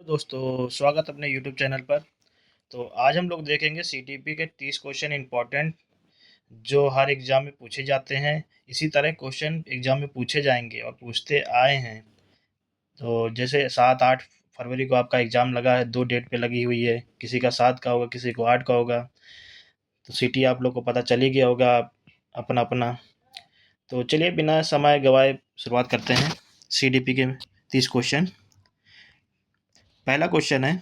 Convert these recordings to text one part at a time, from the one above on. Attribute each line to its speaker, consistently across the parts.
Speaker 1: दोस्तों स्वागत अपने YouTube चैनल पर। तो आज हम लोग देखेंगे सीटीपी के 30 क्वेश्चन इंपॉर्टेंट जो हर एग्जाम में पूछे जाते हैं। इसी तरह क्वेश्चन एग्जाम में पूछे जाएंगे और पूछते आए हैं। तो जैसे 7-8 फरवरी को आपका एग्जाम लगा है, 2 डेट पे लगी हुई है। किसी का 7 का होगा, किसी को 8 का होगा। तो सिटी आप लोग को पता चल ही गया होगा अपना अपना। तो चलिए बिना समय गवाए शुरुआत करते हैं सीडीपी के 30 क्वेश्चन। पहला क्वेश्चन है,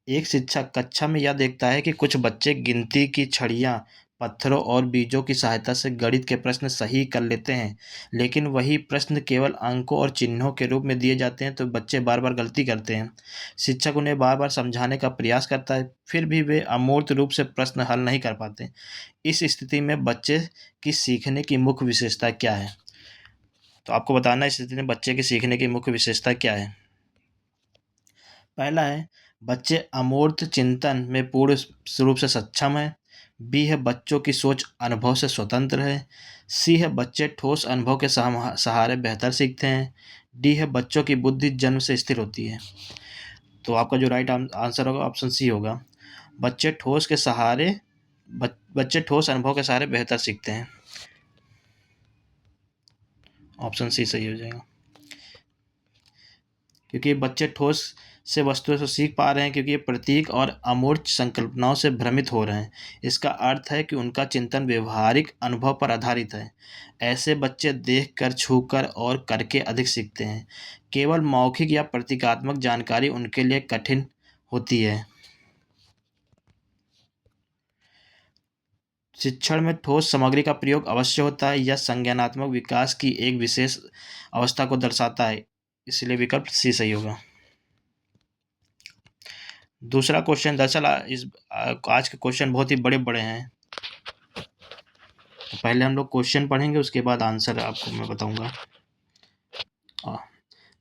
Speaker 1: एक शिक्षक कक्षा में यह देखता है कि कुछ बच्चे गिनती की छड़ियाँ, पत्थरों और बीजों की सहायता से गणित के प्रश्न सही कर लेते हैं, लेकिन वही प्रश्न केवल अंकों और चिन्हों के रूप में दिए जाते हैं तो बच्चे बार बार गलती करते हैं। शिक्षक उन्हें बार बार समझाने का प्रयास करता है, फिर भी वे अमूर्त रूप से प्रश्न हल नहीं कर पाते। इस स्थिति में बच्चे की सीखने की मुख्य विशेषता क्या है? तो आपको बताना है इस स्थिति में बच्चे की सीखने की मुख्य विशेषता क्या है। पहला है, बच्चे अमूर्त चिंतन में पूर्ण रूप से सक्षम है। बी है, बच्चों की सोच अनुभव से स्वतंत्र है। सी है, बच्चे ठोस अनुभव के सहारे बेहतर सीखते हैं। डी है, बच्चों की बुद्धि जन्म से स्थिर होती है। तो आपका जो राइट आंसर होगा ऑप्शन सी होगा। बच्चे ठोस के सहारे बच्चे ठोस अनुभव के सहारे बेहतर सीखते हैं। ऑप्शन सी सही हो जाएगा, क्योंकि बच्चे ठोस से वस्तुओं से सीख पा रहे हैं, क्योंकि ये प्रतीक और अमूर्त संकल्पनाओं से भ्रमित हो रहे हैं। इसका अर्थ है कि उनका चिंतन व्यवहारिक अनुभव पर आधारित है। ऐसे बच्चे देखकर, छूकर और करके अधिक सीखते हैं। केवल मौखिक या प्रतीकात्मक जानकारी उनके लिए कठिन होती है। शिक्षण में ठोस सामग्री का प्रयोग अवश्य होता है। यह संज्ञानात्मक विकास की एक विशेष अवस्था को दर्शाता है, इसलिए विकल्प सी सही होगा। दूसरा क्वेश्चन, दरअसल आज के क्वेश्चन बहुत ही बड़े बड़े हैं। तो पहले हम लोग क्वेश्चन पढ़ेंगे, उसके बाद आंसर आपको मैं बताऊंगा।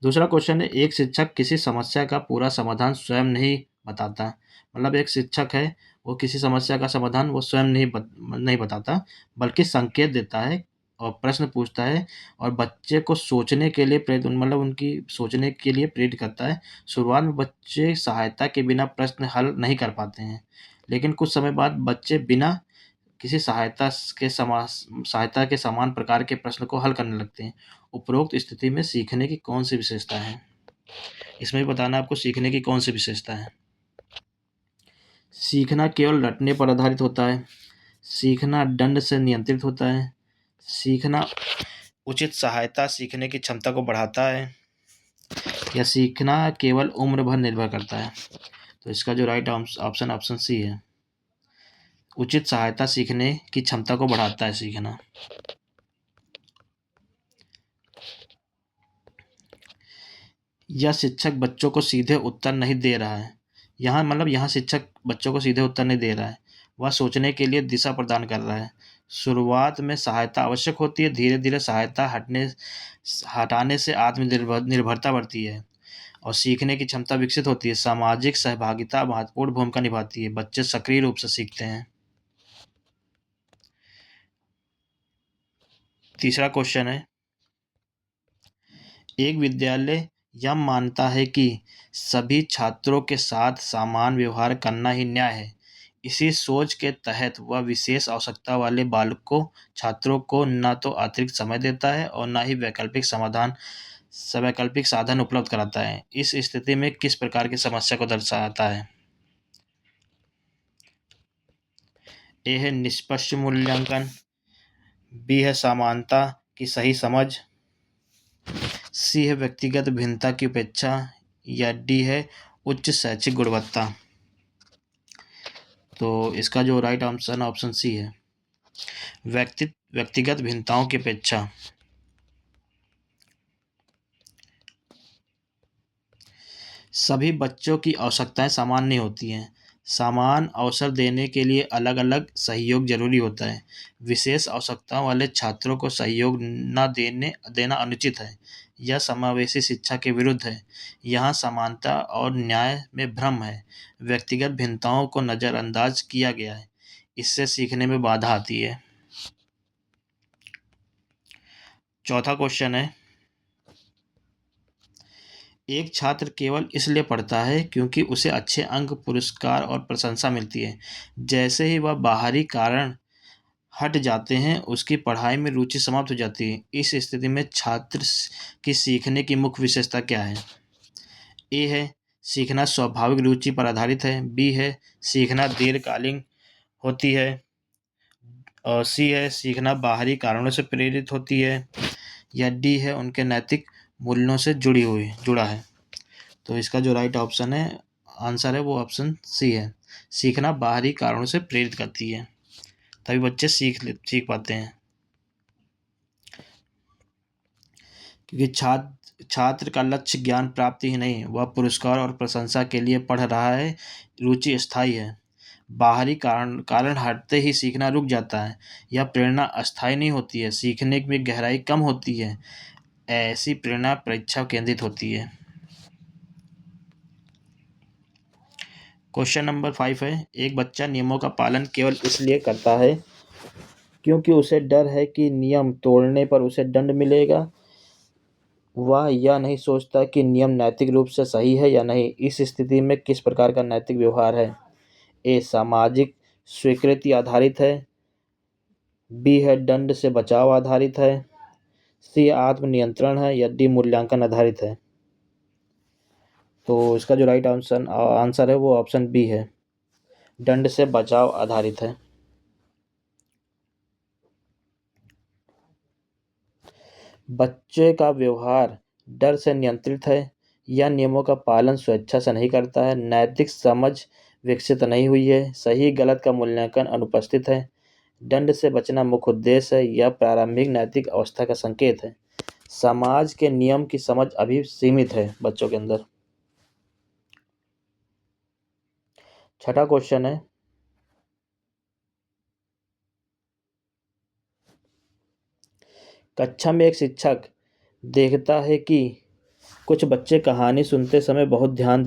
Speaker 1: दूसरा क्वेश्चन है, एक शिक्षक किसी समस्या का पूरा समाधान स्वयं नहीं बताता। मतलब एक शिक्षक है, वो किसी समस्या का समाधान वो स्वयं नहीं बताता, बल्कि संकेत देता है और प्रश्न पूछता है और बच्चे को सोचने के लिए प्रेरित मतलब उनकी सोचने के लिए प्रेरित करता है। शुरुआत में बच्चे सहायता के बिना प्रश्न हल नहीं कर पाते हैं, लेकिन कुछ समय बाद बच्चे बिना किसी सहायता के समान प्रकार के प्रश्न को हल करने लगते हैं। उपरोक्त स्थिति में सीखने की कौन सी विशेषता है? इसमें भी बताना है आपको सीखने की कौन सी विशेषता है। सीखना केवल रटने पर आधारित होता है। सीखना दंड से नियंत्रित होता है। सीखना उचित सहायता सीखने की क्षमता को बढ़ाता है, या सीखना केवल उम्र भर निर्भर करता है। तो इसका जो राइट ऑप्शन ऑप्शन सी है। उचित सहायता सीखने की क्षमता को बढ़ाता है सीखना। यह शिक्षक बच्चों को सीधे उत्तर नहीं दे रहा है। यहाँ शिक्षक बच्चों को सीधे उत्तर नहीं दे रहा है, वह सोचने के लिए दिशा प्रदान कर रहा है। शुरुआत में सहायता आवश्यक होती है, धीरे धीरे सहायता हटाने से निर्भरता बढ़ती है और सीखने की क्षमता विकसित होती है। सामाजिक सहभागिता महत्वपूर्ण भूमिका निभाती है, बच्चे सक्रिय रूप से सीखते हैं। तीसरा क्वेश्चन है, एक विद्यालय यह मानता है कि सभी छात्रों के साथ समान व्यवहार करना ही न्याय है। इसी सोच के तहत वह विशेष आवश्यकता वाले बालकों छात्रों को न तो अतिरिक्त समय देता है और न ही वैकल्पिक साधन उपलब्ध कराता है। इस स्थिति में किस प्रकार की समस्या को दर्शाता है? ए है निष्पक्ष मूल्यांकन, बी है समानता की सही समझ, सी है व्यक्तिगत भिन्नता की उपेक्षा, या डी है उच्च शैक्षिक गुणवत्ता। तो इसका जो राइट ऑप्शन ऑप्शन सी है, व्यक्तिगत भिन्नताओं की अपेक्षा। सभी बच्चों की आवश्यकताएं समान नहीं होती हैं। समान अवसर देने के लिए अलग अलग सहयोग जरूरी होता है। विशेष आवश्यकताओं वाले छात्रों को सहयोग न देना अनुचित है। यह समावेशी शिक्षा के विरुद्ध है। यहाँ समानता और न्याय में भ्रम है। व्यक्तिगत भिन्नताओं को नज़रअंदाज किया गया है, इससे सीखने में बाधा आती है। चौथा क्वेश्चन है, एक छात्र केवल इसलिए पढ़ता है क्योंकि उसे अच्छे अंक, पुरस्कार और प्रशंसा मिलती है। जैसे ही वह बाहरी कारण हट जाते हैं, उसकी पढ़ाई में रुचि समाप्त हो जाती है। इस स्थिति में छात्र की सीखने की मुख्य विशेषता क्या है? ए है सीखना स्वाभाविक रुचि पर आधारित है। बी है सीखना दीर्घकालीन होती है। और सी है सीखना बाहरी कारणों से प्रेरित होती है। या डी है उनके नैतिक मूल्यों से जुड़ा है। तो इसका जो राइट ऑप्शन है, आंसर है, वो ऑप्शन सी है। सीखना बाहरी कारणों से प्रेरित करती है, तभी बच्चे सीख पाते हैं। क्योंकि छात्र का लक्ष्य ज्ञान प्राप्ति ही नहीं, वह पुरस्कार और प्रशंसा के लिए पढ़ रहा है। रुचि स्थायी है। बाहरी कारण हटते ही सीखना रुक जाता है। यह प्रेरणा अस्थायी नहीं होती है, सीखने में गहराई कम होती है। ऐसी प्रेरणा परीक्षा केंद्रित होती है। क्वेश्चन नंबर 5 है, एक बच्चा नियमों का पालन केवल इसलिए करता है क्योंकि उसे डर है कि नियम तोड़ने पर उसे दंड मिलेगा। वह यह नहीं सोचता कि नियम नैतिक रूप से सही है या नहीं। इस स्थिति में किस प्रकार का नैतिक व्यवहार है? ए सामाजिक स्वीकृति आधारित है। बी है दंड से बचाव आधारित है। सी आत्मनियंत्रण है। या डी मूल्यांकन आधारित है। तो इसका जो राइट आंसर है वो ऑप्शन बी है, दंड से बचाव आधारित है। बच्चे का व्यवहार डर से नियंत्रित है या नियमों का पालन स्वेच्छा से नहीं करता है। नैतिक समझ विकसित नहीं हुई है। सही गलत का मूल्यांकन अनुपस्थित है। दंड से बचना मुख्य उद्देश्य है। यह प्रारंभिक नैतिक अवस्था का संकेत है। समाज के नियम की समझ अभी सीमित है बच्चों के अंदर। छठा क्वेश्चन है, कक्षा में एक शिक्षक देखता है कि कुछ बच्चे कहानी सुनते समय बहुत ध्यान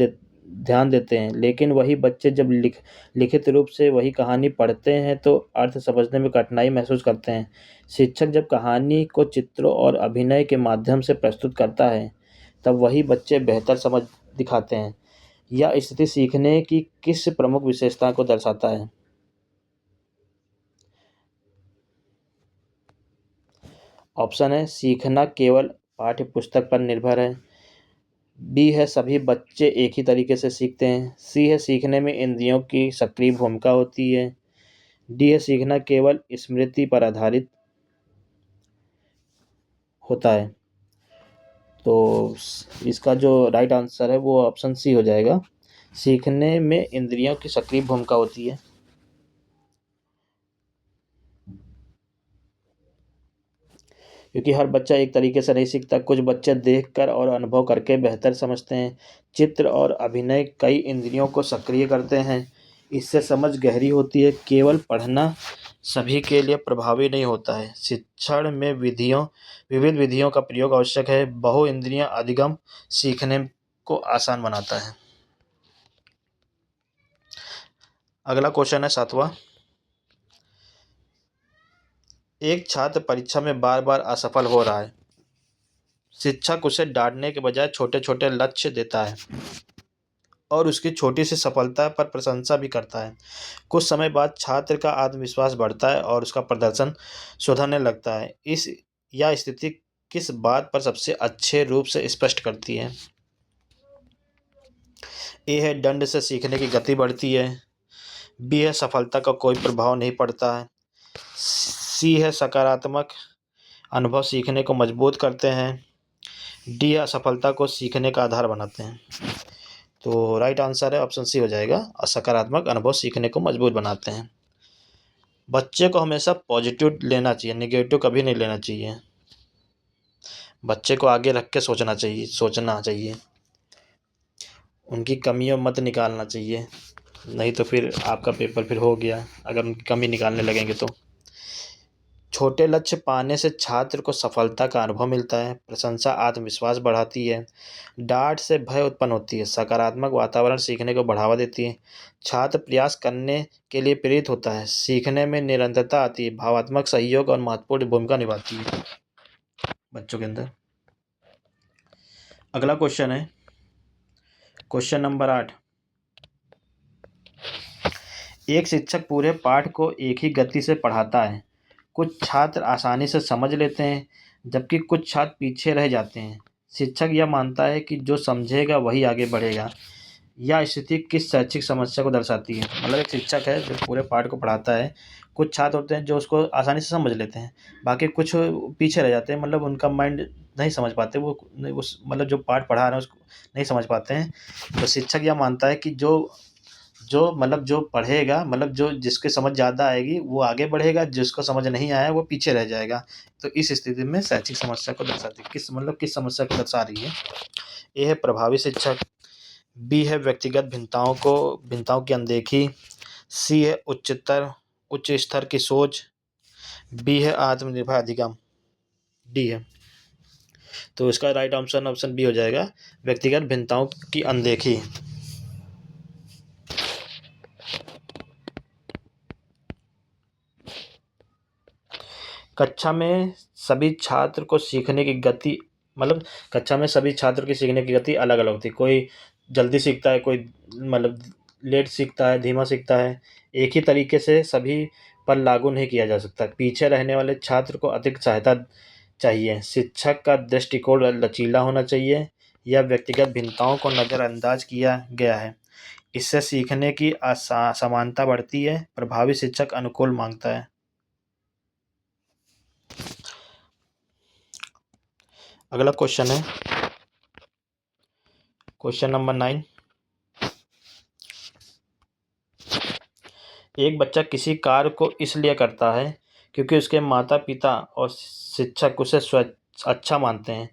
Speaker 1: देते हैं, लेकिन वही बच्चे जब लिखित रूप से वही कहानी पढ़ते हैं तो अर्थ समझने में कठिनाई महसूस करते हैं। शिक्षक जब कहानी को चित्रों और अभिनय के माध्यम से प्रस्तुत करता है, तब वही बच्चे बेहतर समझ दिखाते हैं। यह स्थिति सीखने की किस प्रमुख विशेषता को दर्शाता है? ऑप्शन है सीखना केवल पाठ्य पुस्तक पर निर्भर है। बी है सभी बच्चे एक ही तरीके से सीखते हैं। सी है सीखने में इंद्रियों की सक्रिय भूमिका होती है। डी है सीखना केवल स्मृति पर आधारित होता है। तो इसका जो राइट आंसर है वो ऑप्शन सी हो जाएगा, सीखने में इंद्रियों की सक्रिय भूमिका होती है। क्योंकि हर बच्चा एक तरीके से नहीं सीखता, कुछ बच्चे देखकर और अनुभव करके बेहतर समझते हैं। चित्र और अभिनय कई इंद्रियों को सक्रिय करते हैं, इससे समझ गहरी होती है। केवल पढ़ना सभी के लिए प्रभावी नहीं होता है। शिक्षण में विविध विधियों का प्रयोग आवश्यक है। बहु इंद्रिय अधिगम सीखने को आसान बनाता है। अगला क्वेश्चन है 7वां, एक छात्र परीक्षा में बार बार असफल हो रहा है। शिक्षक उसे डांटने के बजाय छोटे छोटे लक्ष्य देता है और उसकी छोटी सी सफलता पर प्रशंसा भी करता है। कुछ समय बाद छात्र का आत्मविश्वास बढ़ता है और उसका प्रदर्शन सुधरने लगता है। इस यह स्थिति किस बात पर सबसे अच्छे रूप से स्पष्ट करती है? ए है दंड से सीखने की गति बढ़ती है। बी है सफलता का कोई प्रभाव नहीं पड़ता है। सी है सकारात्मक अनुभव सीखने को मजबूत करते हैं। डी असफलता को सीखने का आधार बनाते हैं। तो राइट आंसर है ऑप्शन सी हो जाएगा, सकारात्मक अनुभव सीखने को मजबूत बनाते हैं। बच्चे को हमेशा पॉजिटिव लेना चाहिए, नेगेटिव कभी नहीं लेना चाहिए। बच्चे को आगे रख के सोचना चाहिए। उनकी कमियों मत निकालना चाहिए, नहीं तो फिर आपका पेपर फिर हो गया अगर उनकी कमी निकालने लगेंगे तो। छोटे लक्ष्य पाने से छात्र को सफलता का अनुभव मिलता है। प्रशंसा आत्मविश्वास बढ़ाती है। डांट से भय उत्पन्न होती है। सकारात्मक वातावरण सीखने को बढ़ावा देती है। छात्र प्रयास करने के लिए प्रेरित होता है। सीखने में निरंतरता आती है। भावात्मक सहयोग और महत्वपूर्ण भूमिका निभाती है बच्चों के अंदर। अगला क्वेश्चन है, क्वेश्चन नंबर 8, एक शिक्षक पूरे पाठ को एक ही गति से पढ़ाता है। कुछ छात्र आसानी से समझ लेते हैं, जबकि कुछ छात्र पीछे रह जाते हैं। शिक्षक यह मानता है कि जो समझेगा वही आगे बढ़ेगा। यह स्थिति किस शैक्षिक समस्या को दर्शाती है? मतलब एक शिक्षक है जो पूरे पाठ को पढ़ाता है, कुछ छात्र होते हैं जो उसको आसानी से समझ लेते हैं, बाकी कुछ पीछे रह जाते हैं, मतलब उनका माइंड नहीं समझ पाते, वो उस मतलब जो पाठ पढ़ा रहे हैं उसको नहीं समझ पाते हैं। तो शिक्षक यह मानता है कि जो जो मतलब जो पढ़ेगा, मतलब जो जिसके समझ ज़्यादा आएगी वो आगे बढ़ेगा, जिसको समझ नहीं आया वो पीछे रह जाएगा। तो इस स्थिति में शैक्षिक समस्या को दर्शाती है, किस समस्या को दर्शा रही है? ए है प्रभावी शिक्षक, बी है व्यक्तिगत भिन्नताओं की अनदेखी, सी है उच्च स्तर की सोच, बी है आत्मनिर्भर अधिगम, डी है। तो इसका राइट ऑप्शन ऑप्शन बी हो जाएगा, व्यक्तिगत भिन्नताओं की अनदेखी। कक्षा में सभी छात्र को सीखने की गति मतलब कक्षा में सभी छात्रों की सीखने की गति अलग अलग होती है। कोई जल्दी सीखता है, कोई मतलब लेट सीखता है, धीमा सीखता है। एक ही तरीके से सभी पर लागू नहीं किया जा सकता। पीछे रहने वाले छात्र को अधिक सहायता चाहिए। शिक्षक का दृष्टिकोण लचीला होना चाहिए। या व्यक्तिगत भिन्नताओं को नज़रअंदाज किया गया है। इससे सीखने की समानता बढ़ती है। प्रभावी शिक्षक अनुकूल मांगता है। अगला क्वेश्चन है क्वेश्चन नंबर 9, एक बच्चा किसी कार्य को इसलिए करता है क्योंकि उसके माता पिता और शिक्षक उसे अच्छा मानते हैं।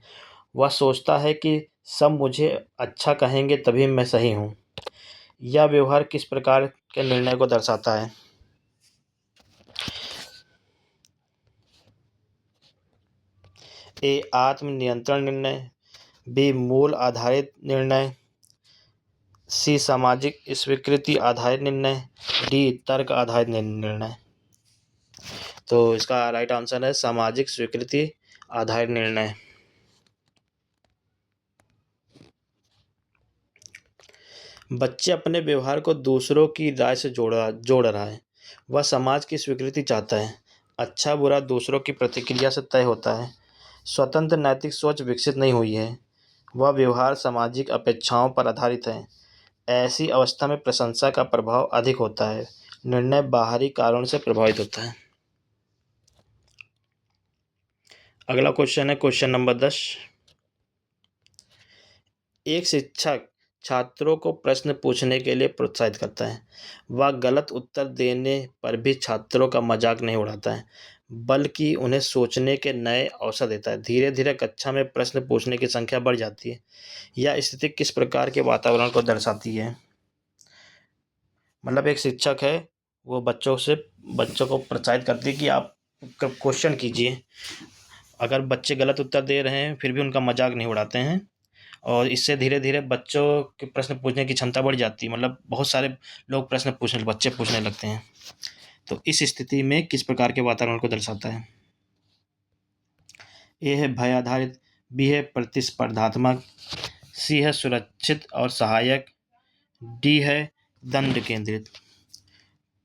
Speaker 1: वह सोचता है कि सब मुझे अच्छा कहेंगे तभी मैं सही हूँ। यह व्यवहार किस प्रकार के निर्णय को दर्शाता है? ए आत्म नियंत्रण निर्णय, बी मूल आधारित निर्णय, सी सामाजिक स्वीकृति आधारित निर्णय, डी तर्क आधारित निर्णय। तो इसका राइट आंसर है सामाजिक स्वीकृति आधारित निर्णय। बच्चे अपने व्यवहार को दूसरों की राय से जोड़ रहा है। वह समाज की स्वीकृति चाहता है। अच्छा बुरा दूसरों की प्रतिक्रिया से तय होता है। स्वतंत्र नैतिक सोच विकसित नहीं हुई है। वह व्यवहार सामाजिक अपेक्षाओं पर आधारित है। ऐसी अवस्था में प्रशंसा का प्रभाव अधिक होता है। निर्णय बाहरी कारणों से प्रभावित होता है। अगला क्वेश्चन है क्वेश्चन नंबर 10, एक शिक्षक छात्रों को प्रश्न पूछने के लिए प्रोत्साहित करता है। वह गलत उत्तर देने पर भी छात्रों का मजाक नहीं उड़ाता है, बल्कि उन्हें सोचने के नए अवसर देता है। धीरे धीरे कक्षा में प्रश्न पूछने की संख्या बढ़ जाती है। यह स्थिति किस प्रकार के वातावरण को दर्शाती है? मतलब एक शिक्षक है, वो बच्चों को प्रोत्साहित करती है कि आप क्वेश्चन कीजिए। अगर बच्चे गलत उत्तर दे रहे हैं फिर भी उनका मजाक नहीं उड़ाते हैं, और इससे धीरे धीरे बच्चों के प्रश्न पूछने की क्षमता बढ़ जाती है। मतलब बहुत सारे लोग बच्चे पूछने लगते हैं। तो इस स्थिति में किस प्रकार के वातावरण को दर्शाता है? ए है भय आधारित, बी है प्रतिस्पर्धात्मक, सी है सुरक्षित और सहायक, डी है दंड केंद्रित।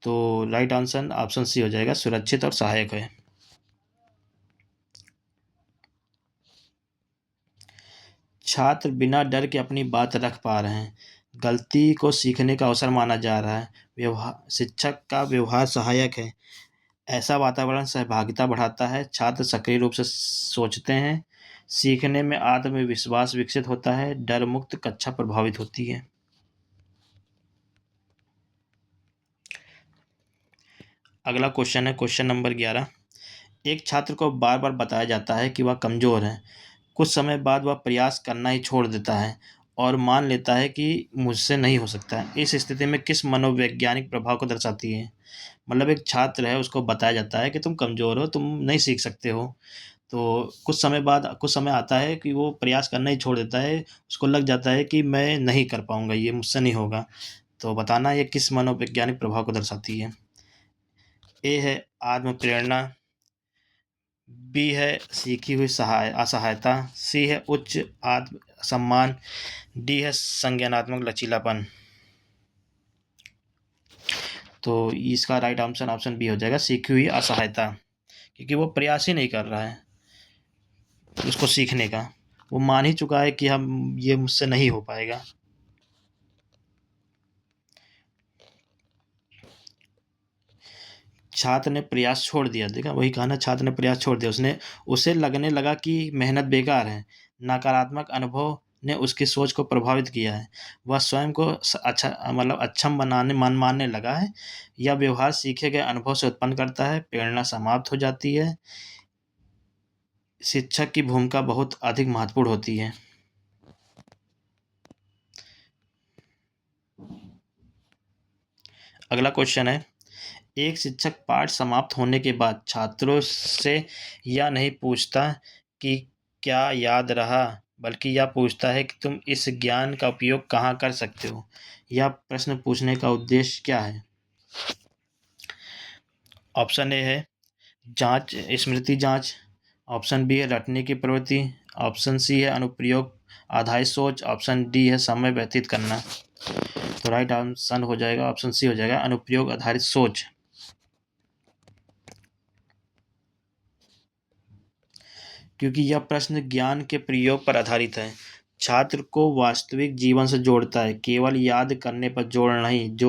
Speaker 1: तो राइट आंसर ऑप्शन सी हो जाएगा, सुरक्षित और सहायक है। छात्र बिना डर के अपनी बात रख पा रहे हैं। गलती को सीखने का अवसर माना जा रहा है। शिक्षक का व्यवहार सहायक है। ऐसा वातावरण सहभागिता बढ़ाता है। छात्र सक्रिय रूप से सोचते हैं। सीखने में आत्मविश्वास विकसित होता है। डर मुक्त कक्षा प्रभावित होती है। अगला क्वेश्चन है क्वेश्चन नंबर 11, एक छात्र को बार बार बताया जाता है कि वह कमज़ोर है। कुछ समय बाद वह प्रयास करना ही छोड़ देता है और मान लेता है कि मुझसे नहीं हो सकता है। इस स्थिति में किस मनोवैज्ञानिक प्रभाव को दर्शाती है? मतलब एक छात्र है, उसको बताया जाता है कि तुम कमज़ोर हो, तुम नहीं सीख सकते हो। तो कुछ समय आता है कि वो प्रयास करना ही छोड़ देता है। उसको लग जाता है कि मैं नहीं कर पाऊँगा, ये मुझसे नहीं होगा। तो बताना ये किस मनोवैज्ञानिक प्रभाव को दर्शाती है? ए है आत्म प्रेरणा, बी है सीखी हुई असहायता, सी है उच्च सम्मान, डी है संज्ञानात्मक लचीलापन। तो इसका राइट आंसर ऑप्शन बी हो जाएगा, सीखी हुई असहायता, क्योंकि वो प्रयास ही नहीं कर रहा है उसको सीखने का, वो मान ही चुका है कि हम ये मुझसे नहीं हो पाएगा। छात्र ने प्रयास छोड़ दिया, देखा वही कहा ना, छात्र ने प्रयास छोड़ दिया, उसने उसे लगने लगा कि मेहनत बेकार है। नकारात्मक अनुभव ने उसकी सोच को प्रभावित किया है। वह स्वयं को अच्छा मतलब अक्षम बनाने मन मानने लगा है। यह व्यवहार सीखे गए अनुभव से उत्पन्न करता है, प्रेरणा समाप्त हो जाती है। शिक्षक की भूमिका बहुत अधिक महत्वपूर्ण होती है। अगला क्वेश्चन है, एक शिक्षक पाठ समाप्त होने के बाद छात्रों से यह नहीं पूछता कि क्या याद रहा, बल्कि यह पूछता है कि तुम इस ज्ञान का उपयोग कहाँ कर सकते हो। यह प्रश्न पूछने का उद्देश्य क्या है? ऑप्शन ए है जांच, स्मृति जांच। ऑप्शन बी है रटने की प्रवृत्ति। ऑप्शन सी है अनुप्रयोग आधारित सोच। ऑप्शन डी है समय व्यतीत करना। तो राइट आंसर हो जाएगा ऑप्शन सी हो जाएगा, अनुप्रयोग आधारित सोच। क्योंकि यह प्रश्न ज्ञान के प्रयोग पर आधारित है, छात्र को वास्तविक जीवन से जोड़ता है, केवल याद करने पर जोर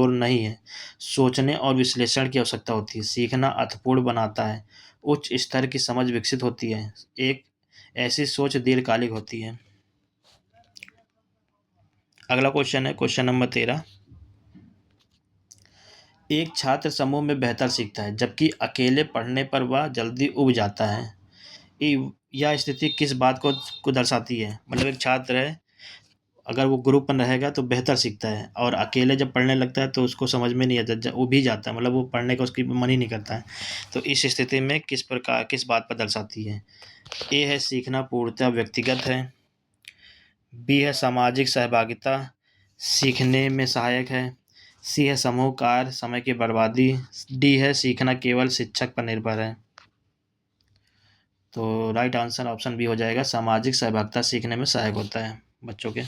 Speaker 1: नहीं है। सोचने और विश्लेषण की आवश्यकता होती है, सीखना अर्थपूर्ण बनाता है, उच्च स्तर की समझ विकसित होती है, एक ऐसी सोच दीर्घकालिक होती है। अगला क्वेश्चन है क्वेश्चन नंबर 13। एक छात्र समूह में बेहतर सीखता है, जबकि अकेले पढ़ने पर वह जल्दी उब जाता है। यह स्थिति किस बात को दर्शाती है? मतलब एक छात्र है, अगर वो ग्रुप में रहेगा तो बेहतर सीखता है, और अकेले जब पढ़ने लगता है तो उसको समझ में नहीं आता, वो भी जाता है, मतलब वो पढ़ने का उसकी मन ही नहीं करता है। तो इस स्थिति में किस बात पर दर्शाती है? ए है सीखना पूर्णतः व्यक्तिगत है। बी है सामाजिक सहभागिता सीखने में सहायक है। सी है समूह कार्य समय की बर्बादी। डी है सीखना केवल शिक्षक पर निर्भर है। तो राइट आंसर ऑप्शन बी हो जाएगा, सामाजिक सहभागिता सीखने में सहायक होता है बच्चों के।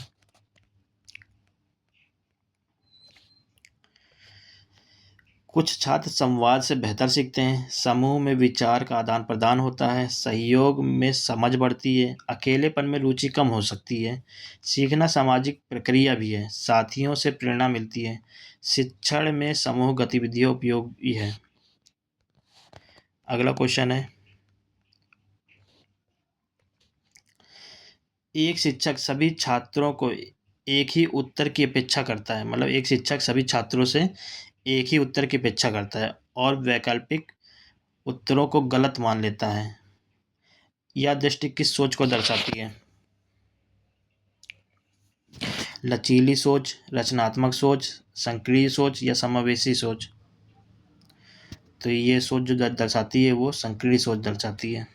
Speaker 1: कुछ छात्र संवाद से बेहतर सीखते हैं, समूह में विचार का आदान प्रदान होता है, सहयोग में समझ बढ़ती है, अकेलेपन में रुचि कम हो सकती है। सीखना सामाजिक प्रक्रिया भी है, साथियों से प्रेरणा मिलती है, शिक्षण में समूह गतिविधियों उपयोगी है। अगला क्वेश्चन है, एक शिक्षक सभी छात्रों को एक ही उत्तर की अपेक्षा करता है, मतलब एक शिक्षक सभी छात्रों से एक ही उत्तर की अपेक्षा करता है और वैकल्पिक उत्तरों को गलत मान लेता है। यह दृष्टि किस सोच को दर्शाती है? लचीली सोच, रचनात्मक सोच, सक्रिय सोच या समावेशी सोच? तो ये सोच जो दर्शाती है वो सक्रिय सोच दर्शाती है।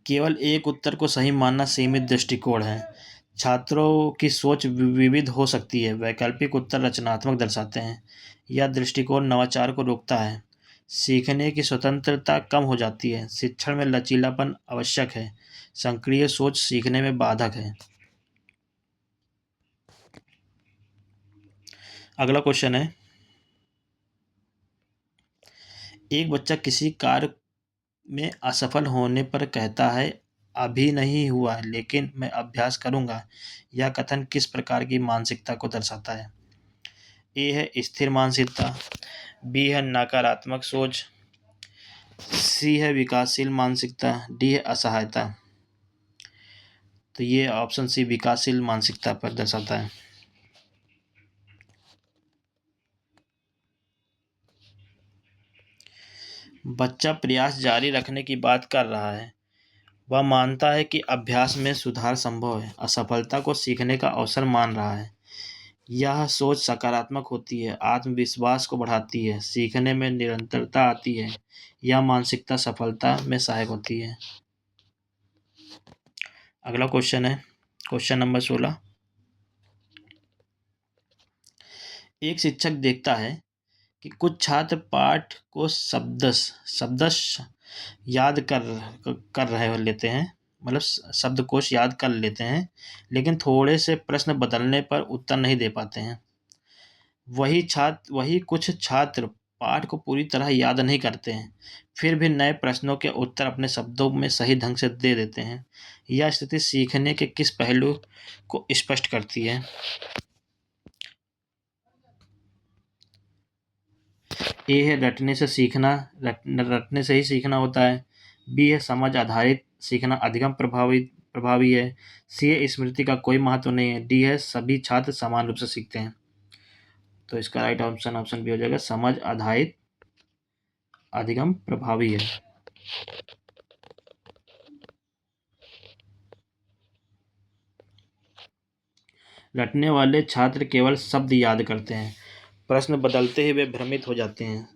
Speaker 1: केवल एक उत्तर को सही मानना सीमित दृष्टिकोण है, छात्रों की सोच विविध हो सकती है, वैकल्पिक उत्तर रचनात्मक दर्शाते हैं। यह दृष्टिकोण नवाचार को रोकता है, सीखने की स्वतंत्रता कम हो जाती है, शिक्षण में लचीलापन आवश्यक है, सक्रिय सोच सीखने में बाधक है। अगला क्वेश्चन है, एक बच्चा किसी कार्य में असफल होने पर कहता है अभी नहीं हुआ लेकिन मैं अभ्यास करूंगा। यह कथन किस प्रकार की मानसिकता को दर्शाता है? ए है स्थिर मानसिकता। बी है नकारात्मक सोच। सी है विकासशील मानसिकता। डी है असहायता। तो ये ऑप्शन सी विकासशील मानसिकता पर दर्शाता है। बच्चा प्रयास जारी रखने की बात कर रहा है, वह मानता है कि अभ्यास में सुधार संभव है, असफलता को सीखने का अवसर मान रहा है। यह सोच सकारात्मक होती है, आत्मविश्वास को बढ़ाती है, सीखने में निरंतरता आती है। यह मानसिकता सफलता में सहायक होती है। अगला क्वेश्चन है क्वेश्चन नंबर 16। एक शिक्षक देखता है कि कुछ छात्र पाठ को शब्दश याद कर रहे लेते हैं, मतलब शब्दकोश याद कर लेते हैं, लेकिन थोड़े से प्रश्न बदलने पर उत्तर नहीं दे पाते हैं। वही कुछ छात्र पाठ को पूरी तरह याद नहीं करते हैं, फिर भी नए प्रश्नों के उत्तर अपने शब्दों में सही ढंग से दे देते हैं। यह स्थिति सीखने के किस पहलू को स्पष्ट करती है? ए है रटने से सीखना, रटने से ही सीखना होता है। बी है समझ आधारित सीखना अधिगम प्रभावी है। सी है स्मृति का कोई महत्व नहीं है। डी है सभी छात्र समान रूप से सीखते हैं। तो इसका राइट ऑप्शन ऑप्शन बी हो जाएगा, समझ आधारित अधिगम प्रभावी है। रटने वाले छात्र केवल शब्द याद करते हैं, प्रश्न बदलते ही वे भ्रमित हो जाते हैं।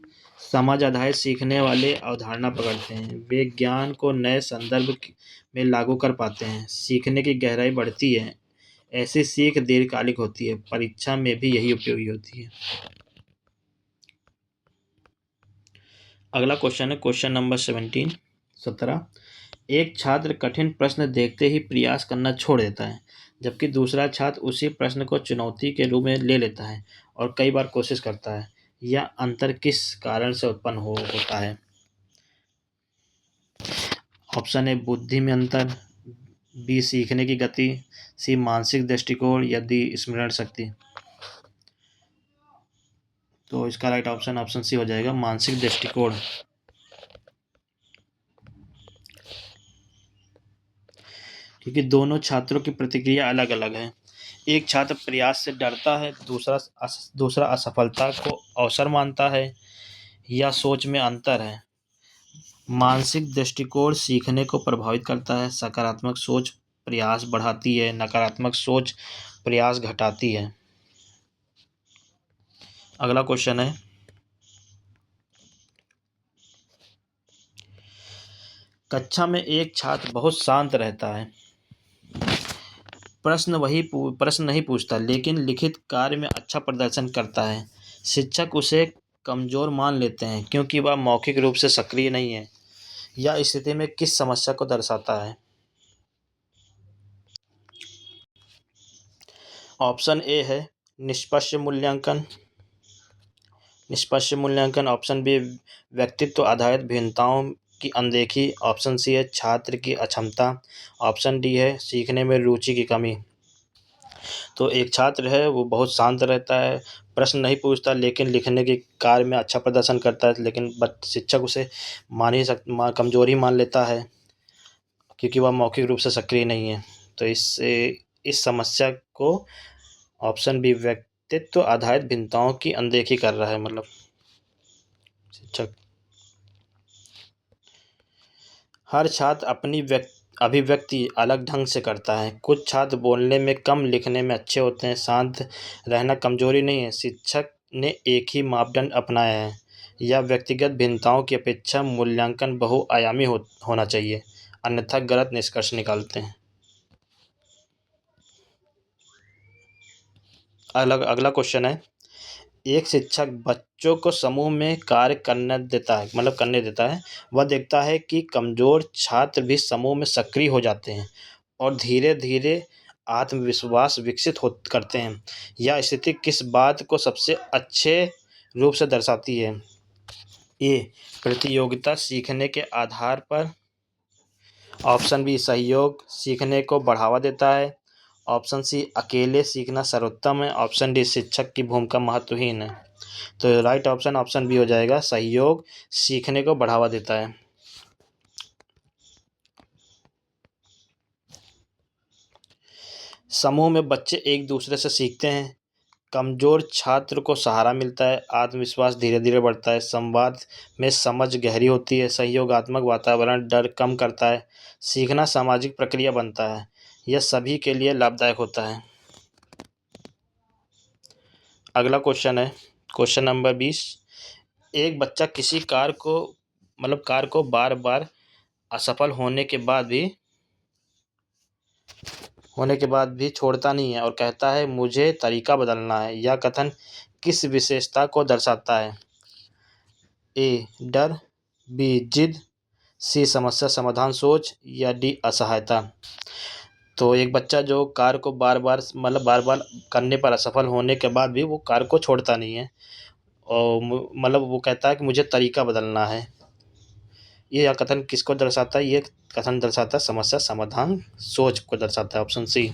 Speaker 1: समझ आधारित सीखने वाले अवधारणा पकड़ते हैं, वे ज्ञान को नए संदर्भ में लागू कर पाते हैं, सीखने की गहराई बढ़ती है। ऐसी सीख दीर्घकालिक होती है, परीक्षा में भी यही उपयोगी होती है। अगला क्वेश्चन है क्वेश्चन नंबर 17। एक छात्र कठिन प्रश्न देखते ही प्रयास करना छोड़ देता है, जबकि दूसरा छात्र उसी प्रश्न को चुनौती के रूप में ले लेता है और कई बार कोशिश करता है। यह अंतर किस कारण से उत्पन्न होता है? ऑप्शन ए बुद्धि में अंतर, बी सीखने की गति, सी मानसिक दृष्टिकोण या डी स्मरण शक्ति। तो इसका राइट ऑप्शन ऑप्शन सी हो जाएगा, मानसिक दृष्टिकोण। क्योंकि दोनों छात्रों की प्रतिक्रिया अलग अलग है। एक छात्र प्रयास से डरता है, दूसरा असफलता को अवसर मानता है, या सोच में अंतर है। मानसिक दृष्टिकोण सीखने को प्रभावित करता है, सकारात्मक सोच प्रयास बढ़ाती है, नकारात्मक सोच प्रयास घटाती है। अगला क्वेश्चन है कक्षा में एक छात्र बहुत शांत रहता है, प्रश्न नहीं पूछता, लेकिन लिखित कार्य में अच्छा प्रदर्शन करता है। शिक्षक उसे कमजोर मान लेते हैं क्योंकि वह मौखिक रूप से सक्रिय नहीं है। यह स्थिति में किस समस्या को दर्शाता है? ऑप्शन ए है निष्पक्ष मूल्यांकन, ऑप्शन बी व्यक्तित्व आधारित भिन्नताओं की अनदेखी, ऑप्शन सी है छात्र की अक्षमता, ऑप्शन डी है सीखने में रुचि की कमी। तो एक छात्र है वो बहुत शांत रहता है, प्रश्न नहीं पूछता, लेकिन लिखने के कार्य में अच्छा प्रदर्शन करता है, लेकिन शिक्षक उसे कमजोरी मान लेता है क्योंकि वह मौखिक रूप से सक्रिय नहीं है। तो इस समस्या को ऑप्शन बी व्यक्तित्व आधारित भिन्नताओं की अनदेखी कर रहा है, मतलब शिक्षक। हर छात्र अपनी अभिव्यक्ति अलग ढंग से करता है। कुछ छात्र बोलने में कम, लिखने में अच्छे होते हैं। शांत रहना कमजोरी नहीं है, शिक्षक ने एक ही मापदंड अपनाया है। या व्यक्तिगत भिन्नताओं की अपेक्षा मूल्यांकन बहुआयामी होना चाहिए, अन्यथा गलत निष्कर्ष निकालते हैं। अगला क्वेश्चन है एक शिक्षक बच्चों को समूह में कार्य करने देता है, वह देखता है कि कमजोर छात्र भी समूह में सक्रिय हो जाते हैं और धीरे धीरे आत्मविश्वास विकसित करते हैं। यह स्थिति किस बात को सबसे अच्छे रूप से दर्शाती है? ए प्रतियोगिता सीखने के आधार पर, ऑप्शन बी सहयोग सीखने को बढ़ावा देता है, ऑप्शन सी अकेले सीखना सर्वोत्तम है, ऑप्शन डी शिक्षक की भूमिका महत्वहीन है। तो राइट ऑप्शन ऑप्शन बी हो जाएगा, सहयोग सीखने को बढ़ावा देता है। समूह में बच्चे एक दूसरे से सीखते हैं, कमजोर छात्र को सहारा मिलता है, आत्मविश्वास धीरे धीरे बढ़ता है, संवाद में समझ गहरी होती है, सहयोगात्मक वातावरण डर कम करता है, सीखना सामाजिक प्रक्रिया बनता है। यह सभी के लिए लाभदायक होता है। अगला क्वेश्चन है क्वेश्चन नंबर 20। एक बच्चा किसी कार को बार बार असफल होने के बाद भी छोड़ता नहीं है और कहता है मुझे तरीका बदलना है। यह कथन किस विशेषता को दर्शाता है? ए डर, बी जिद, सी समस्या समाधान सोच या डी असहायता। तो एक बच्चा जो कार्य को बार बार बार बार करने पर असफल होने के बाद भी वो कार्य को छोड़ता नहीं है और वो कहता है कि मुझे तरीका बदलना है। ये कथन किसको दर्शाता है? ये कथन दर्शाता है समस्या समाधान सोच को दर्शाता है, ऑप्शन सी।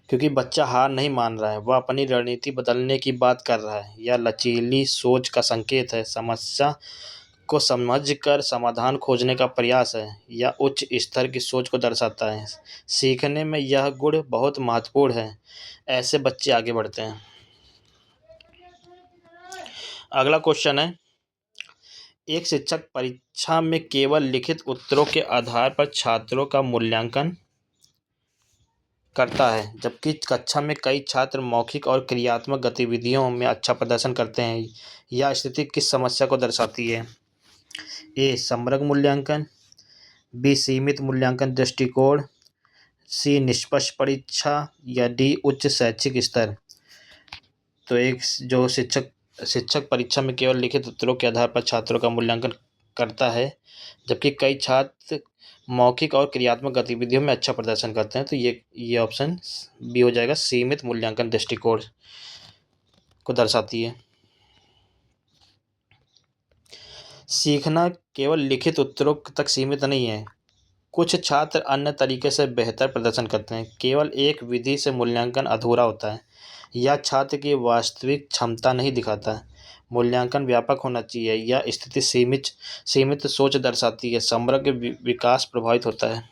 Speaker 1: क्योंकि बच्चा हार नहीं मान रहा है, वह अपनी रणनीति बदलने की बात कर रहा है। यह लचीली सोच का संकेत है, समस्या को समझकर समाधान खोजने का प्रयास है। यह उच्च स्तर की सोच को दर्शाता है। सीखने में यह गुण बहुत महत्वपूर्ण है, ऐसे बच्चे आगे बढ़ते हैं। अगला क्वेश्चन है, एक शिक्षक परीक्षा में केवल लिखित उत्तरों के आधार पर छात्रों का मूल्यांकन करता है, जबकि कक्षा में कई छात्र मौखिक और क्रियात्मक गतिविधियों में अच्छा प्रदर्शन करते हैं। यह स्थिति किस समस्या को दर्शाती है? ए समग्र मूल्यांकन, बी सीमित मूल्यांकन दृष्टिकोण, सी निष्पक्ष परीक्षा या डी उच्च शैक्षिक स्तर। तो एक जो शिक्षक परीक्षा में केवल लिखित उत्तरों के आधार पर छात्रों का मूल्यांकन करता है, जबकि कई छात्र मौखिक और क्रियात्मक गतिविधियों में अच्छा प्रदर्शन करते हैं। तो ये ऑप्शन बी हो जाएगा, सीमित मूल्यांकन दृष्टिकोण को दर्शाती है। सीखना केवल लिखित उत्तरों तक सीमित नहीं है, कुछ छात्र अन्य तरीके से बेहतर प्रदर्शन करते हैं। केवल एक विधि से मूल्यांकन अधूरा होता है, यह छात्र की वास्तविक क्षमता नहीं दिखाता। मूल्यांकन व्यापक होना चाहिए। यह स्थिति सीमित सोच दर्शाती है, समग्र विकास प्रभावित होता है।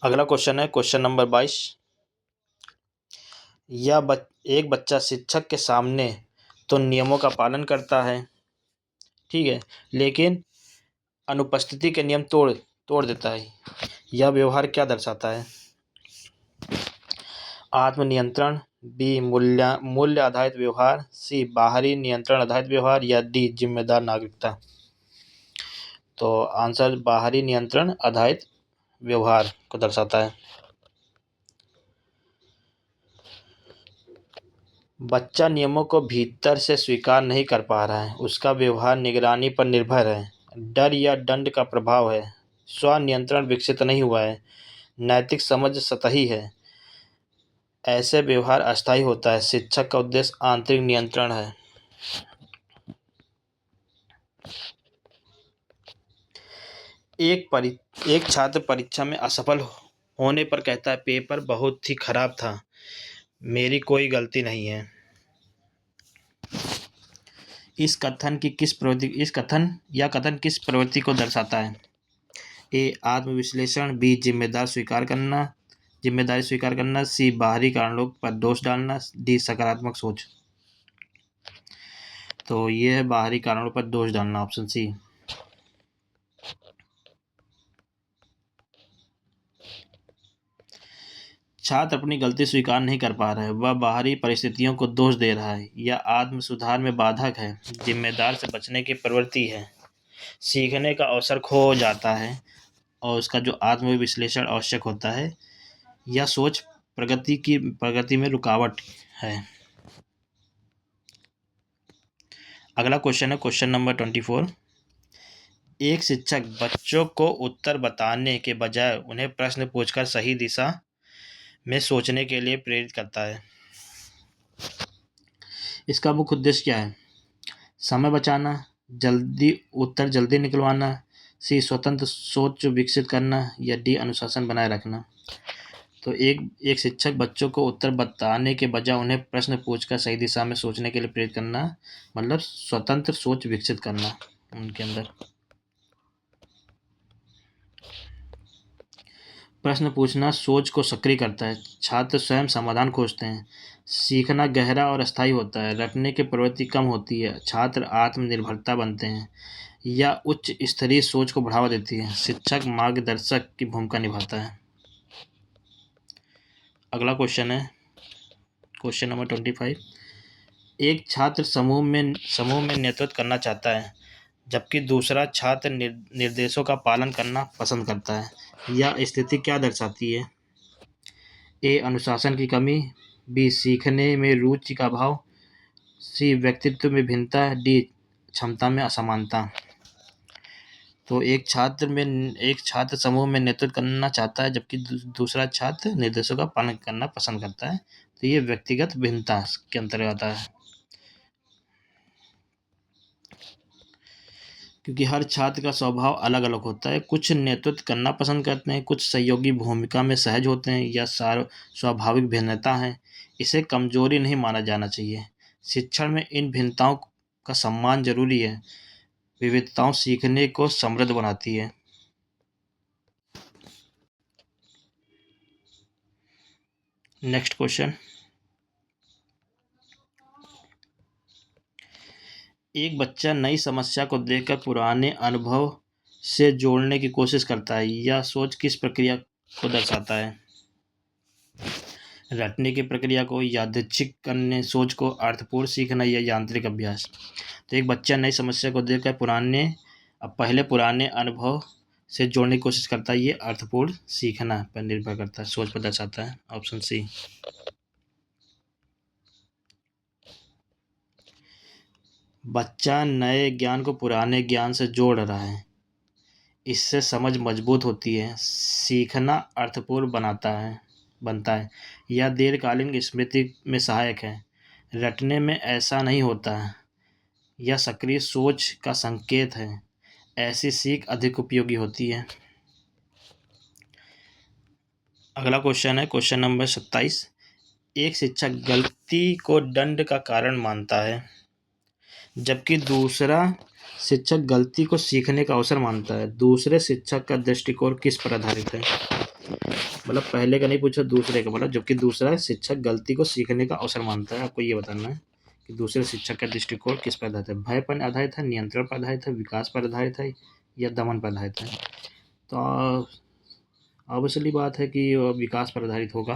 Speaker 1: अगला क्वेश्चन है क्वेश्चन नंबर 22। एक बच्चा शिक्षक के सामने तो नियमों का पालन करता है, ठीक है, लेकिन अनुपस्थिति के नियम तोड़ देता है। यह व्यवहार क्या दर्शाता है? आत्मनियंत्रण, बी मूल्य आधारित व्यवहार, सी बाहरी नियंत्रण आधारित व्यवहार या डी जिम्मेदार नागरिकता। तो आंसर बाहरी नियंत्रण आधारित व्यवहार को दर्शाता है। बच्चा नियमों को भीतर से स्वीकार नहीं कर पा रहा है, उसका व्यवहार निगरानी पर निर्भर है, डर या दंड का प्रभाव है, स्व नियंत्रण विकसित नहीं हुआ है, नैतिक समझ सतही है। ऐसे व्यवहार अस्थायी होता है। शिक्षक का उद्देश्य आंतरिक नियंत्रण है। एक छात्र परीक्षा में असफल होने पर कहता है, पेपर बहुत ही खराब था, मेरी कोई गलती नहीं है। इस कथन किस प्रवृत्ति को दर्शाता है? ए आत्मविश्लेषण, बी जिम्मेदारी स्वीकार करना, सी बाहरी कारणों पर दोष डालना, डी सकारात्मक सोच। तो ये है बाहरी कारणों पर दोष डालना, ऑप्शन सी। छात्र अपनी गलती स्वीकार नहीं कर पा रहा है, वह बाहरी परिस्थितियों को दोष दे रहा है, यह आत्म सुधार में बाधक है, जिम्मेदार से बचने की प्रवृत्ति है, सीखने का अवसर खो जाता है और उसका जो आत्म विश्लेषण आवश्यक होता है, यह सोच प्रगति में रुकावट है। अगला क्वेश्चन है क्वेश्चन नंबर 24। एक शिक्षक बच्चों को उत्तर बताने के बजाय उन्हें प्रश्न पूछकर सही दिशा में सोचने के लिए प्रेरित करता है। इसका मुख्य उद्देश्य क्या है? समय बचाना, उत्तर जल्दी निकलवाना, सी स्वतंत्र सोच विकसित करना या डी अनुशासन बनाए रखना। तो एक शिक्षक बच्चों को उत्तर बताने के बजाय उन्हें प्रश्न पूछकर सही दिशा में सोचने के लिए प्रेरित करना, मतलब स्वतंत्र सोच विकसित करना उनके अंदर। प्रश्न पूछना सोच को सक्रिय करता है, छात्र स्वयं समाधान खोजते हैं, सीखना गहरा और अस्थायी होता है, रटने की प्रवृत्ति कम होती है, छात्र आत्मनिर्भरता बनते हैं, या उच्च स्तरीय सोच को बढ़ावा देती है। शिक्षक मार्गदर्शक की भूमिका निभाता है। अगला क्वेश्चन है क्वेश्चन नंबर 25। एक छात्र समूह में नेतृत्व करना चाहता है, जबकि दूसरा छात्र निर्देशों का पालन करना पसंद करता है। यह स्थिति क्या दर्शाती है? ए अनुशासन की कमी, बी सीखने में रुचि का अभाव, सी व्यक्तित्व में भिन्नता, डी क्षमता में असमानता। तो एक छात्र समूह में नेतृत्व करना चाहता है, जबकि दूसरा छात्र निर्देशों का पालन करना पसंद करता है। तो ये व्यक्तिगत भिन्नता के अंतर्गत आता है, क्योंकि हर छात्र का स्वभाव अलग अलग होता है। कुछ नेतृत्व करना पसंद करते हैं, कुछ सहयोगी भूमिका में सहज होते हैं, या स्वाभाविक भिन्नता है। इसे कमजोरी नहीं माना जाना चाहिए। शिक्षण में इन भिन्नताओं का सम्मान जरूरी है। विविधताओं सीखने को समृद्ध बनाती है। नेक्स्ट क्वेश्चन, एक बच्चा नई समस्या को देखकर पुराने अनुभव से जोड़ने की कोशिश करता है। यह सोच किस प्रक्रिया को दर्शाता है? रटने की प्रक्रिया को, यादृच्छिक करने, सोच को, अर्थपूर्ण सीखना या यांत्रिक अभ्यास। तो एक बच्चा नई समस्या को देखकर पहले पुराने अनुभव से जोड़ने की कोशिश करता है। ये अर्थपूर्ण सीखना पर निर्भर करता है, सोच पर दर्शाता है। Option C. बच्चा नए ज्ञान को पुराने ज्ञान से जोड़ रहा है, इससे समझ मजबूत होती है, सीखना अर्थपूर्ण बनता है, यह दीर्घकालीन स्मृति में सहायक है। रटने में ऐसा नहीं होता है, यह सक्रिय सोच का संकेत है, ऐसी सीख अधिक उपयोगी होती है। अगला क्वेश्चन है क्वेश्चन नंबर 27। एक शिक्षक गलती को दंड का कारण मानता है, जबकि दूसरा शिक्षक गलती को सीखने का अवसर मानता है। दूसरे शिक्षक का दृष्टिकोण किस पर आधारित है? मतलब पहले का नहीं पूछा, दूसरे का, मतलब जबकि दूसरा शिक्षक गलती को सीखने का अवसर मानता है। आपको ये बताना है कि दूसरे शिक्षक का दृष्टिकोण किस पर आधारित है। भय पर आधारित है, नियंत्रण पर आधारित है, विकास पर आधारित है, या दमन पर आधारित है? तो ऑब्वियसली बात है कि विकास पर आधारित होगा।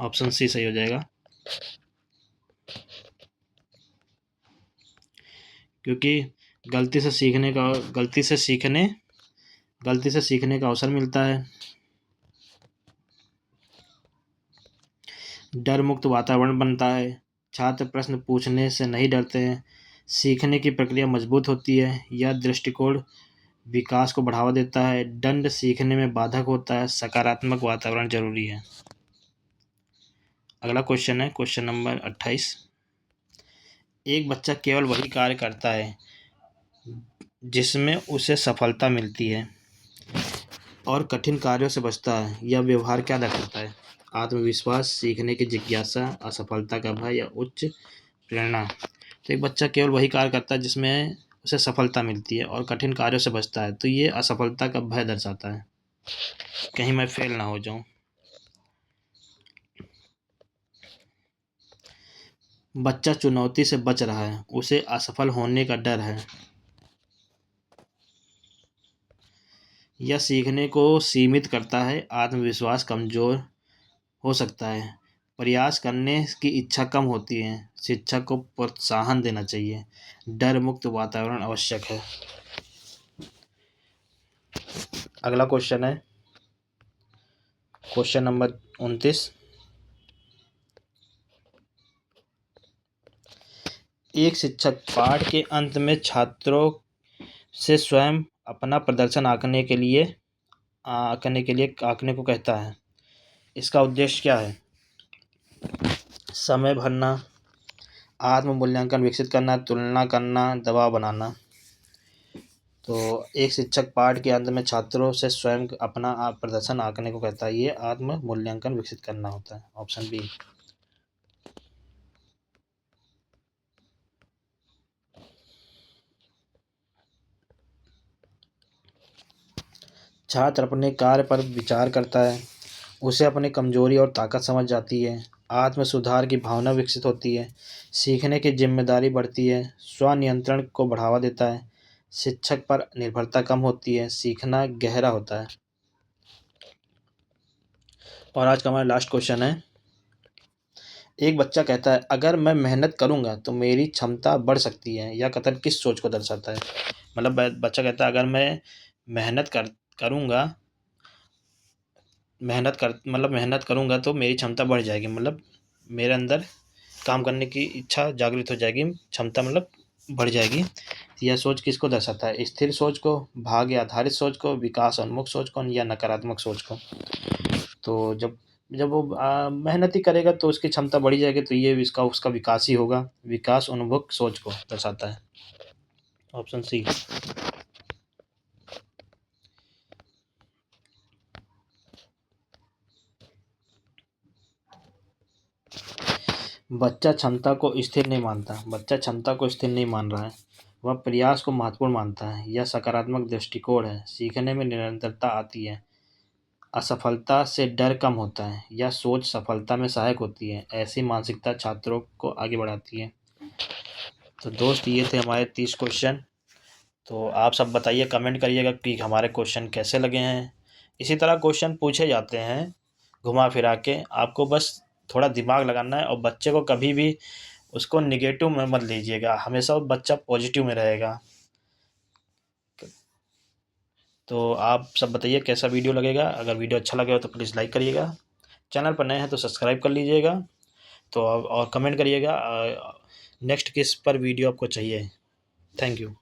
Speaker 1: ऑप्शन सी सही हो जाएगा, क्योंकि गलती से सीखने का अवसर मिलता है। डर मुक्त वातावरण बनता है, छात्र प्रश्न पूछने से नहीं डरते हैं, सीखने की प्रक्रिया मजबूत होती है, यह दृष्टिकोण विकास को बढ़ावा देता है, दंड सीखने में बाधक होता है, सकारात्मक वातावरण जरूरी है। अगला क्वेश्चन है क्वेश्चन नंबर 28। एक बच्चा केवल वही कार्य करता है जिसमें उसे सफलता मिलती है और कठिन कार्यों से बचता है। यह व्यवहार क्या दर्शाता है? आत्मविश्वास, सीखने की जिज्ञासा, असफलता का भय, या उच्च प्रेरणा। तो एक बच्चा केवल वही कार्य करता है जिसमें उसे सफलता मिलती है और कठिन कार्यों से बचता है, तो ये असफलता का भय दर्शाता है, कहीं मैं फेल ना हो जाऊं। बच्चा चुनौती से बच रहा है, उसे असफल होने का डर है। यह सीखने को सीमित करता है, आत्मविश्वास कमजोर हो सकता है, प्रयास करने की इच्छा कम होती है, शिक्षक को प्रोत्साहन देना चाहिए, डर मुक्त वातावरण आवश्यक है। अगला क्वेश्चन है क्वेश्चन नंबर 29। एक शिक्षक पाठ के अंत में छात्रों से स्वयं अपना प्रदर्शन आंकने को कहता है। इसका उद्देश्य क्या है? समय भरना, आत्म मूल्यांकन विकसित करना, तुलना करना, दबाव बनाना। तो एक शिक्षक पाठ के अंत में छात्रों से स्वयं अपना प्रदर्शन आंकने को कहता है, ये आत्म मूल्यांकन विकसित करना होता है। Option B. छात्र अपने कार्य पर विचार करता है, उसे अपनी कमजोरी और ताकत समझ जाती है, आत्म सुधार की भावना विकसित होती है, सीखने की जिम्मेदारी बढ़ती है, स्वनियंत्रण को बढ़ावा देता है, शिक्षक पर निर्भरता कम होती है, सीखना गहरा होता है। और आज का हमारा लास्ट क्वेश्चन है। एक बच्चा कहता है, अगर मैं मेहनत करूंगा तो मेरी क्षमता बढ़ सकती है। यह कथन किस सोच को दर्शाता है? मतलब बच्चा कहता है, अगर मैं मेहनत करूंगा मेहनत करूंगा तो मेरी क्षमता बढ़ जाएगी। मतलब मेरे अंदर काम करने की इच्छा जागृत हो जाएगी, क्षमता मतलब बढ़ जाएगी। यह सोच किसको दर्शाता है? स्थिर सोच को, भाग्य आधारित सोच को, विकास उन्मुख सोच को या नकारात्मक सोच को? तो जब जब वो मेहनत ही करेगा तो उसकी क्षमता बढ़ी जाएगी, तो ये इसका उसका विकास ही होगा। विकास उन्मुख सोच को दर्शाता है। Option C. बच्चा क्षमता को स्थिर नहीं मानता। बच्चा क्षमता को स्थिर नहीं मान रहा है, वह प्रयास को महत्वपूर्ण मानता है। यह सकारात्मक दृष्टिकोण है। सीखने में निरंतरता आती है। असफलता से डर कम होता है। यह सोच सफलता में सहायक होती है। ऐसी मानसिकता छात्रों को आगे बढ़ाती है। तो दोस्त, ये थे हमारे 30 क्वेश्चन। तो आप सब बताइए, कमेंट करिएगा कि हमारे क्वेश्चन कैसे लगे हैं। इसी तरह क्वेश्चन पूछे जाते हैं घुमा फिरा के, आपको बस थोड़ा दिमाग लगाना है। और बच्चे को कभी भी उसको निगेटिव में मत लीजिएगा, हमेशा वो बच्चा पॉजिटिव में रहेगा। तो आप सब बताइए कैसा वीडियो लगेगा। अगर वीडियो अच्छा लगेगा तो प्लीज़ लाइक करिएगा, चैनल पर नए हैं तो सब्सक्राइब कर लीजिएगा। तो और कमेंट करिएगा नेक्स्ट किस पर वीडियो आपको चाहिए। Thank you.